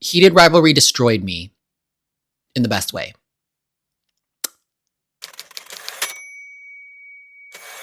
Heated rivalry destroyed me in the best way.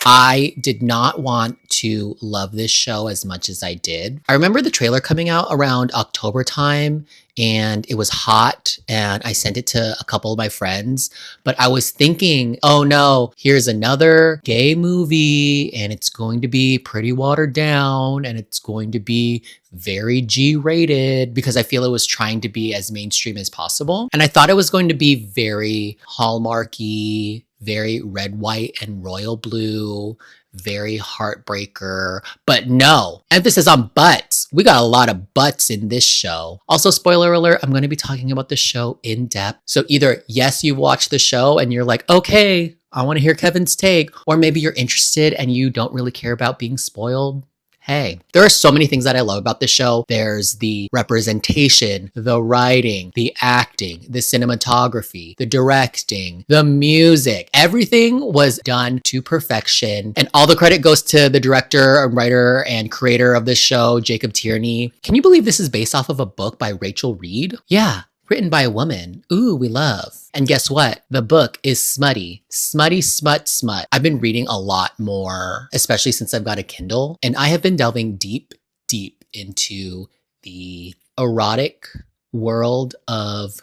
I did not want to love this show as much as I did. I remember the trailer coming out around October time and it was hot and I sent it to a couple of my friends, but I was thinking, oh no, here's another gay movie and it's going to be pretty watered down and it's going to be very G-rated because I feel it was trying to be as mainstream as possible. And I thought it was going to be very Hallmarky, very red, white, and royal blue, very heartbreaker. But no, emphasis on butts. We got a lot of butts in this show. Also, spoiler alert, I'm going to be talking about the show in depth. So either, yes, you've watched the show and you're like, okay, I want to hear Kevyn's take, or maybe you're interested and you don't really care about being spoiled. Hey, there are so many things that I love about this show. There's the representation, the writing, the acting, the cinematography, the directing, the music. Everything was done to perfection. And all the credit goes to the director, writer, and creator of this show, Jacob Tierney. Can you believe this is based off of a book by Rachel Reed? Yeah. Written by a woman. Ooh, we love. And guess what? The book is smutty. Smutty, smut, smut. I've been reading a lot more, especially since I've got a Kindle. And I have been delving deep, deep into the erotic world of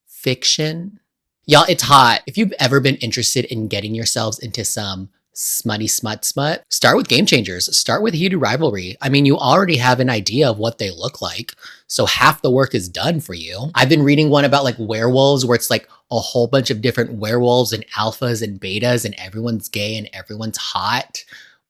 fiction. Y'all, it's hot. If you've ever been interested in getting yourselves into some smutty smut, start with Game Changers. Start with Heated Rivalry. I mean, you already have an idea of what they look like, so half the work is done for you. I've been reading one about like werewolves where it's like a whole bunch of different werewolves and alphas and betas and everyone's gay and everyone's hot.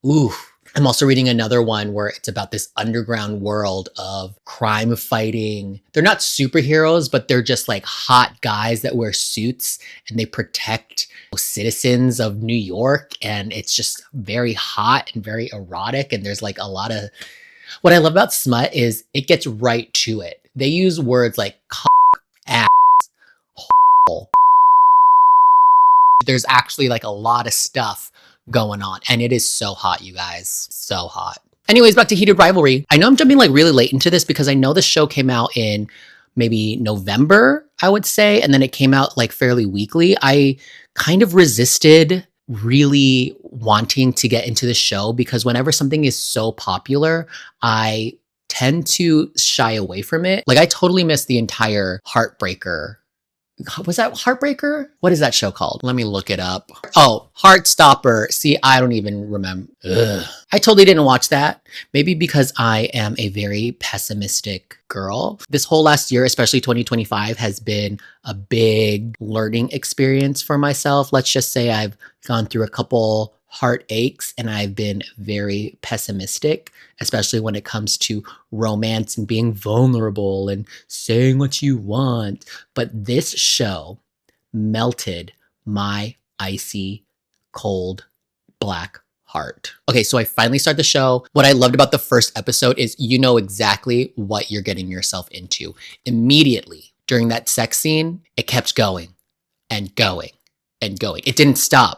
Ooh. I'm also reading another one where it's about this underground world of crime fighting. They're not superheroes, but they're just like hot guys that wear suits and they protect citizens of New York. And it's just very hot and very erotic. And there's like a lot of, what I love about smut is it gets right to it. They use words like cock, ass, hole. There's actually like a lot of stuff going on. And it is so hot, you guys. So hot. Anyways, back to Heated Rivalry. I know I'm jumping like really late into this because I know the show came out in maybe November, I would say. And then it came out like fairly weekly. I kind of resisted really wanting to get into the show because whenever something is so popular, I tend to shy away from it. Like I totally missed the entire Heartbreaker. Was that Heartbreaker? What is that show called? Let me look it up. Oh, Heartstopper. See, I don't even remember. Ugh. I totally didn't watch that. Maybe because I am a very pessimistic girl. This whole last year, especially 2025, has been a big learning experience for myself. Let's just say I've gone through a couple heartaches and I've been very pessimistic, especially when it comes to romance and being vulnerable and saying what you want. But this show melted my icy, cold, black heart. Okay, so I finally start the show. What I loved about the first episode is you know exactly what you're getting yourself into. Immediately during that sex scene, it kept going and going and going. It didn't stop.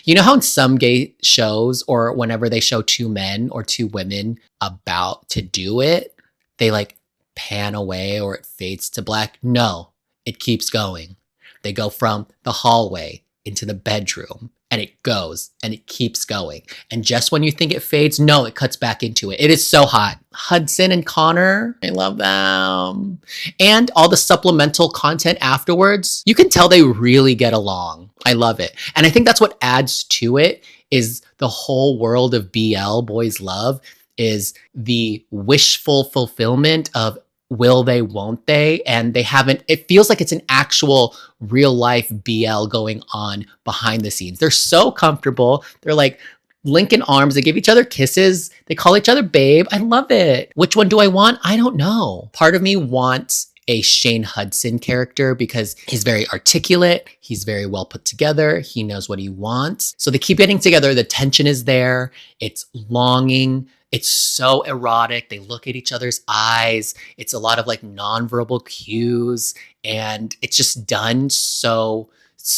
You know how in some gay shows or whenever they show two men or two women about to do it, they like pan away or it fades to black? No, it keeps going. They go from the hallway into the bedroom and it goes and it keeps going. And just when you think it fades, no, it cuts back into it. It is so hot. Hudson and Connor, I love them. And all the supplemental content afterwards, you can tell they really get along. I love it. And I think that's what adds to it is the whole world of BL, boys love, is the wishful fulfillment of will they, won't they? And they haven't, it feels like it's an actual real life BL going on behind the scenes. They're so comfortable. They're like linking arms. They give each other kisses. They call each other babe. I love it. Which one do I want? I don't know. Part of me wants a Shane Hudson character because he's very articulate. He's very well put together. He knows what he wants. So they keep getting together. The tension is there. It's longing. It's so erotic. They look at each other's eyes. It's a lot of like nonverbal cues and it's just done so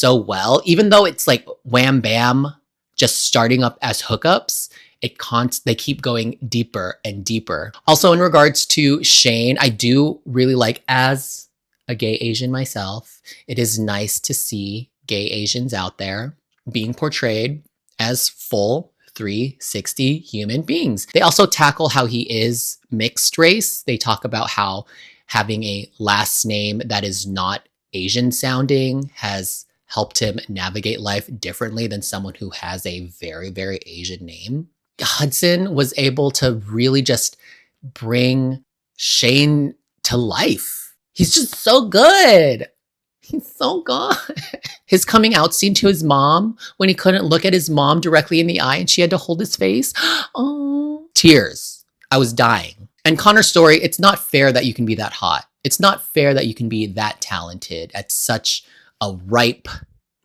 well. Even though it's like wham bam, just starting up as hookups, they keep going deeper and deeper. Also, in regards to Shane, I do really like, as a gay Asian myself, it is nice to see gay Asians out there being portrayed as full 360 human beings. They also tackle how he is mixed race. They talk about how having a last name that is not Asian sounding has helped him navigate life differently than someone who has a very, very Asian name. Hudson was able to really just bring Shane to life. He's just so good. He's so good. His coming out scene to his mom when he couldn't look at his mom directly in the eye and she had to hold his face. Oh, tears. I was dying. And Connor's story, it's not fair that you can be that hot. It's not fair that you can be that talented at such a ripe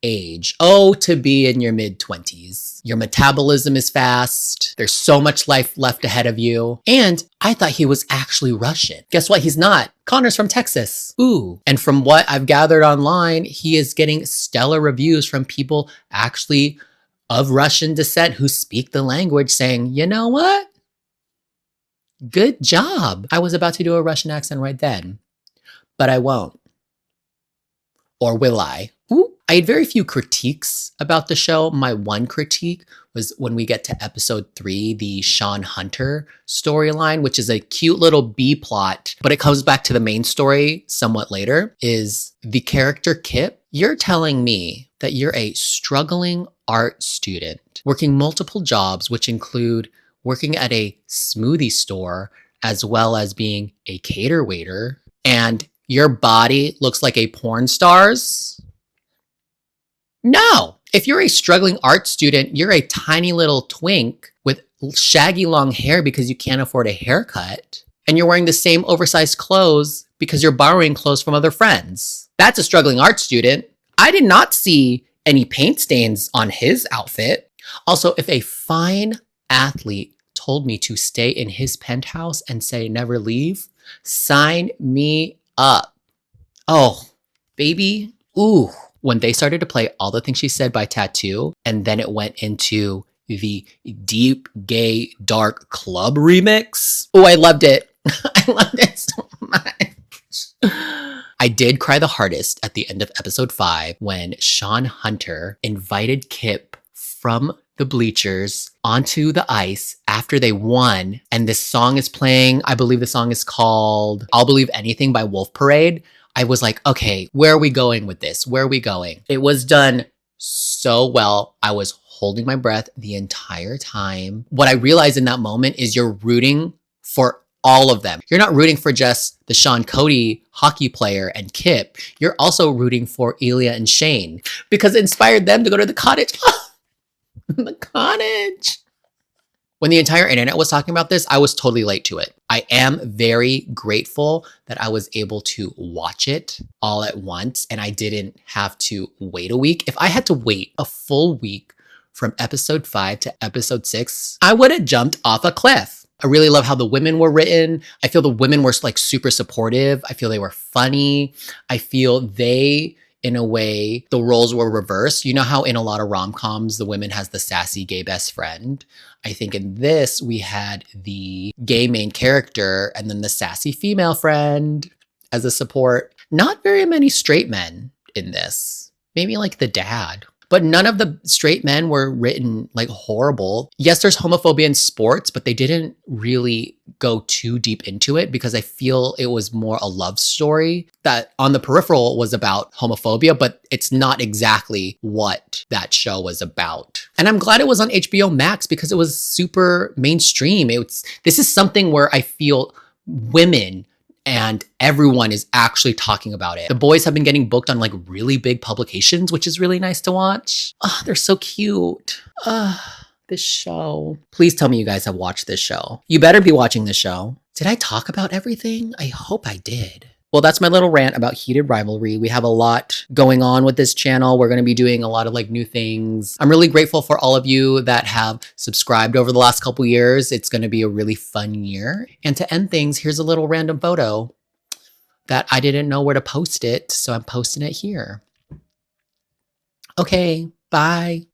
age. Oh, to be in your mid-20s. Your metabolism is fast. There's so much life left ahead of you. And I thought he was actually Russian. Guess what? He's not. Connor's from Texas. Ooh. And from what I've gathered online, he is getting stellar reviews from people actually of Russian descent who speak the language saying, you know what? Good job. I was about to do a Russian accent right then, but I won't. Or will I? Ooh. I had very few critiques about the show. My one critique was when we get to episode 3, the Sean Hunter storyline, which is a cute little B plot, but it comes back to the main story somewhat later, is the character Kip. You're telling me that you're a struggling art student working multiple jobs, which include working at a smoothie store as well as being a cater waiter, and your body looks like a porn star's? No. If you're a struggling art student, you're a tiny little twink with shaggy long hair because you can't afford a haircut, and you're wearing the same oversized clothes because you're borrowing clothes from other friends. That's a struggling art student. I did not see any paint stains on his outfit. Also, if a fine athlete told me to stay in his penthouse and say never leave, sign me up. Oh, baby. Ooh. When they started to play All the Things She Said by Tattoo, and then it went into the deep, gay, dark club remix. Oh, I loved it. I loved it so much. I did cry the hardest at the end of episode 5 when Sean Hunter invited Kip from the bleachers onto the ice after they won, and this song is playing. I believe the song is called I'll Believe Anything by Wolf Parade. I was like, okay, where are we going with this? Where are we going? It was done so well. I was holding my breath the entire time. What I realized in that moment is you're rooting for all of them. You're not rooting for just the Sean Cody hockey player and Kip. You're also rooting for Ilya and Shane because it inspired them to go to the cottage. The cottage. When the entire internet was talking about this, I was totally late to it. I am very grateful that I was able to watch it all at once and I didn't have to wait a week. If I had to wait a full week from episode 5 to episode 6, I would have jumped off a cliff. I really love how the women were written. I feel the women were like super supportive. I feel they were funny. I feel they, in a way, the roles were reversed. You know how in a lot of rom-coms, the woman has the sassy gay best friend? I think in this, we had the gay main character and then the sassy female friend as a support. Not very many straight men in this. Maybe like the dad. But none of the straight men were written like horrible. Yes, there's homophobia in sports, but they didn't really go too deep into it because I feel it was more a love story that on the peripheral was about homophobia, but it's not exactly what that show was about. And I'm glad it was on HBO Max because it was super mainstream. This is something where I feel women and everyone is actually talking about it. The boys have been getting booked on like really big publications, which is really nice to watch. Oh, they're so cute. This show. Please tell me you guys have watched this show. You better be watching this show. Did I talk about everything? I hope I did. Well, that's my little rant about Heated Rivalry. We have a lot going on with this channel. We're going to be doing a lot of like new things. I'm really grateful for all of you that have subscribed over the last couple years. It's going to be a really fun year. And to end things, here's a little random photo that I didn't know where to post it, so I'm posting it here. Okay, bye.